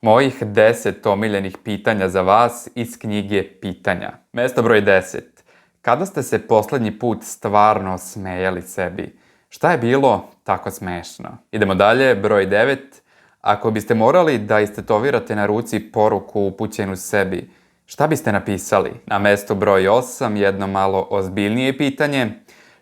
Mojih 10 omiljenih pitanja za vas iz knjige Pitanja. Mesto broj 10. Kada ste se poslednji put stvarno smejali sebi? Šta je bilo tako smešno? Idemo dalje, broj 9. Ako biste morali da istetovirate na ruci poruku upućenu sebi, šta biste napisali? Na mesto broj 8, jedno malo ozbiljnije pitanje.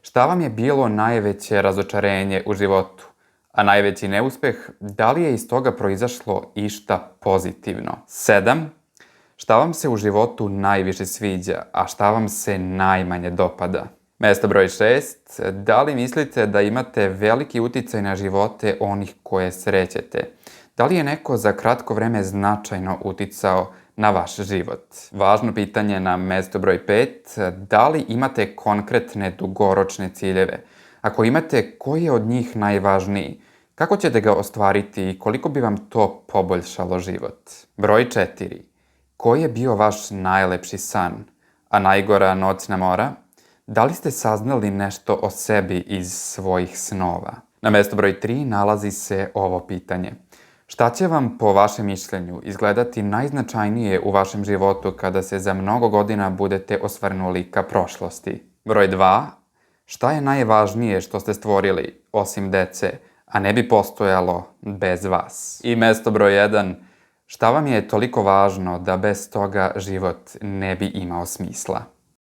Šta vam je bilo najveće razočarenje u životu? A najveći neuspeh, da li je iz toga proizašlo išta pozitivno? 7. Šta vam se u životu najviše sviđa, a šta vam se najmanje dopada? Mesto broj 6. Da li mislite da imate veliki uticaj na živote onih koje srećete? Da li je neko za kratko vreme značajno uticao na vaš život? Važno pitanje na mesto broj 5. Da li imate konkretne dugoročne ciljeve? Ako imate, koji je od njih najvažniji? Kako ćete ga ostvariti i koliko bi vam to poboljšalo život? Broj 4. Koji je bio vaš najlepši san, a najgora noćna mora? Da li ste saznali nešto o sebi iz svojih snova? Na mesto broj 3 nalazi se ovo pitanje. Šta će vam, po vašem mišljenju, izgledati najznačajnije u vašem životu kada se za mnogo godina budete osvrnuli ka prošlosti? Broj 2. Šta je najvažnije što ste stvorili, osim dece, a ne bi postojalo bez vas? I mesto broj 1. Šta vam je toliko važno da bez toga život ne bi imao smisla?